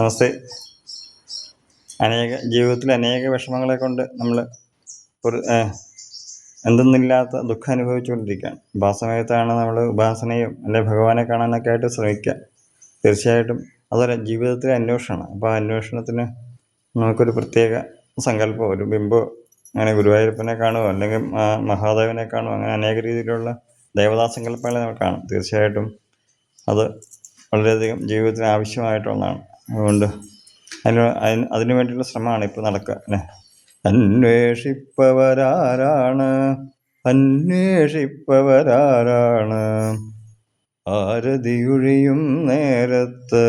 നമസ്തേ. ജീവിതത്തിൽ അനേക വിഷമങ്ങളെ കൊണ്ട് നമ്മൾ എന്തെന്നില്ലാത്ത ദുഃഖം അനുഭവിച്ചുകൊണ്ടിരിക്കുകയാണ്. അപ്പോൾ ആ സമയത്താണ് നമ്മൾ ഉപാസനയും അല്ലെ ഭഗവാനെ കാണാനൊക്കെ ആയിട്ട് ശ്രമിക്കുക. തീർച്ചയായിട്ടും അതൊരു ജീവിതത്തിലെ അന്വേഷണമാണ്. അപ്പോൾ ആ അന്വേഷണത്തിന് നമുക്കൊരു പ്രത്യേക സങ്കല്പം, ഒരു ബിംബം, അങ്ങനെ ഗുരുവായൂരപ്പനെ കാണുമോ അല്ലെങ്കിൽ മഹാദേവനെ കാണുമോ, അങ്ങനെ അനേക രീതിയിലുള്ള ദേവതാസങ്കല്പങ്ങളെ നമ്മൾ കാണും. തീർച്ചയായിട്ടും അത് വളരെയധികം ജീവിതത്തിന് ആവശ്യമായിട്ടുള്ളതാണ്. അതുകൊണ്ട് അതിനു വേണ്ടിയുള്ള ശ്രമമാണ് ഇപ്പോൾ നടക്കുക അല്ലേ. അന്വേഷിപ്പവരാരാണ്, അന്വേഷിപ്പവരാരാണ്, ആരതിയൊഴിയും നേരത്ത്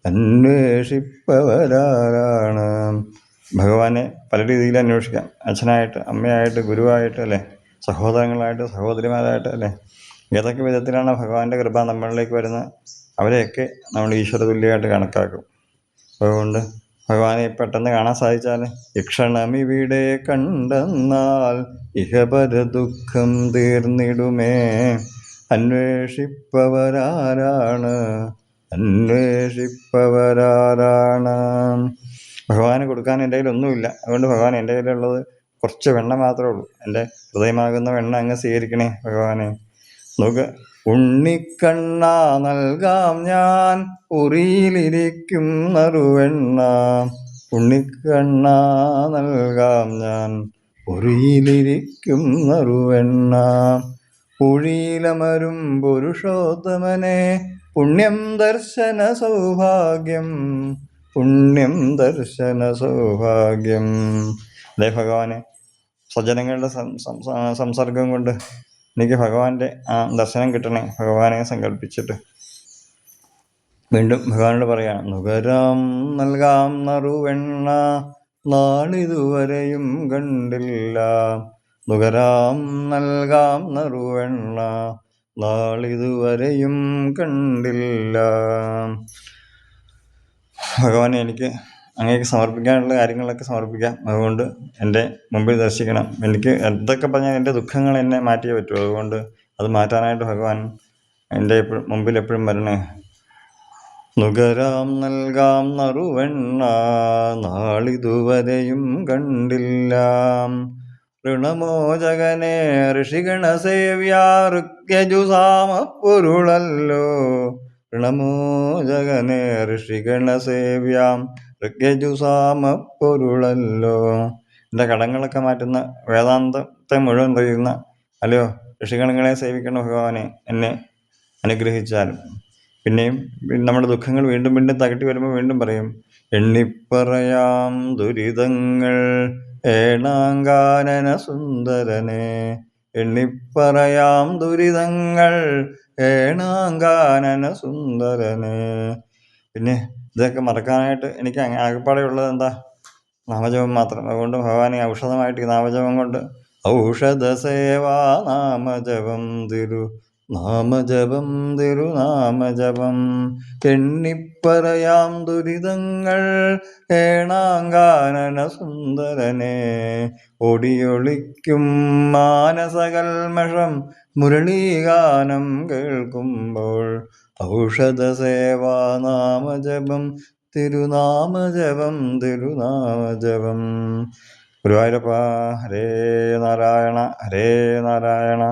അന്വേഷിപ്പവരാരാണ്. ഭഗവാനെ പല രീതിയിൽ അന്വേഷിക്കാം. അച്ഛനായിട്ട്, അമ്മയായിട്ട്, ഗുരുവായിട്ട് അല്ലേ, സഹോദരങ്ങളായിട്ട്, സഹോദരിമാരായിട്ട് അല്ലേ. ഏതൊക്കെ വിധത്തിലാണ് ഭഗവാന്റെ കൃപ നമ്മളിലേക്ക് വരുന്നത്, അവരെയൊക്കെ നമ്മൾ ഈശ്വരതുല്യമായിട്ട് കണക്കാക്കും. അതുകൊണ്ട് ഭഗവാനെ പെട്ടെന്ന് കാണാൻ സാധിച്ചാൽ, ഇക്ഷണമിവിടെ കണ്ടെന്നാൽ ഇഹപര ദുഃഖം തീർന്നിടുമേ. അന്വേഷിപ്പവരാരാണ്, അന്വേഷിപ്പവരാരാണ്. ഭഗവാന് കൊടുക്കാൻ എൻ്റെ കയ്യിലൊന്നുമില്ല. അതുകൊണ്ട് ഭഗവാൻ എൻ്റെ കയ്യിലുള്ളത് കുറച്ച് വെണ്ണ മാത്രമേ ഉള്ളൂ. എൻ്റെ ഹൃദയമാകുന്ന വെണ്ണ അങ്ങ് സ്വീകരിക്കണേ ഭഗവാനെ. നോക്ക്, ഉണ്ണിക്കണ്ണ നൽകാം ഞാൻ ഉറിയിലിരിക്കും നറുവെണ്ണ, ഉണ്ണിക്കണ്ണ നൽകാം ഞാൻ ഉറിയിലിരിക്കും നറുവെണ്ണ. ഉഴിയിലമരും പുരുഷോത്തമനെ പുണ്യം ദർശന സൗഭാഗ്യം, പുണ്യം ദർശന സൗഭാഗ്യം. അല്ലേ ഭഗവാനെ, സജ്ജനങ്ങളുടെ സംസർഗം കൊണ്ട് എനിക്ക് ഭഗവാന്റെ ആ ദർശനം കിട്ടണേ. ഭഗവാനെ സങ്കല്പിച്ചിട്ട് വീണ്ടും ഭഗവാനോട് പറയാണ്, നുകരാം നൽകാം നറുവെണ്ണ നാളിതുവരെയും കണ്ടില്ല, നുകരാം നൽകാം നറുവെണ്ണ നാളിതുവരെയും കണ്ടില്ല. ഭഗവാനെ, എനിക്ക് അങ്ങേക്ക് സമർപ്പിക്കാനുള്ള കാര്യങ്ങളൊക്കെ സമർപ്പിക്കാം. അതുകൊണ്ട് എൻ്റെ മുമ്പിൽ ദർശിക്കണം. എനിക്ക് എന്തൊക്കെ പറഞ്ഞാൽ എൻ്റെ ദുഃഖങ്ങൾ എന്നെ മാറ്റിയേ പറ്റൂ. അതുകൊണ്ട് അത് മാറ്റാനായിട്ട് ഭഗവാൻ എൻ്റെ മുമ്പിൽ എപ്പോഴും വരണേ. നുകരാം നൽകാം നറുവെണ്ണ നാളിതുവരെയും കണ്ടില്ല, ഋണമോചകനെ ഋഷിഗണസേവ്യാ ഋണമോചകനെ ഋഷിഗണസേവ്യാം ഋഗ്യജുസാമപ്പൊരുളല്ലോ. എൻ്റെ കടങ്ങളൊക്കെ മാറ്റുന്ന, വേദാന്തത്തെ മുഴുവൻ കഴിയുന്ന അല്ലയോ ഋഷിഗണങ്ങളെ സേവിക്കണം ഭഗവാനെ, എന്നെ അനുഗ്രഹിച്ചാലും. പിന്നെയും നമ്മുടെ ദുഃഖങ്ങൾ വീണ്ടും വീണ്ടും തകട്ടി വരുമ്പോൾ വീണ്ടും പറയും, എണ്ണിപ്പറയാം ദുരിതങ്ങൾ ഏണാങ്കാനന സുന്ദരനെ, എണ്ണിപ്പറയാം ദുരിതങ്ങൾ ഏണാങ്കാനന സുന്ദരനെ. പിന്നെ ഇതൊക്കെ മറക്കാനായിട്ട് എനിക്ക് ആകെപ്പാടെയുള്ളത് എന്താ? നാമജപം മാത്രം. അതുകൊണ്ട് ഭഗവാനെ ഔഷധമായിട്ട് ഈ നാമജപം കൊണ്ട്, ഔഷധസേവാ നാമജപം നാമജപം തിരുനാമജപം, എണ്ണിപ്പറയാം ദുരിതങ്ങൾ ഏണാങ്കാനന സുന്ദരനെ, ഒടിയൊളിക്കും മാനസകൽമഷം മുരളീഗാനം കേൾക്കുമ്പോൾ, ഔഷധസേവാ നാമജപം തിരുനാമജപം തിരുനാമജപം. ഗുരുവായൂരപ്പ. ഹരേ നാരായണ, ഹരേ നാരായണ.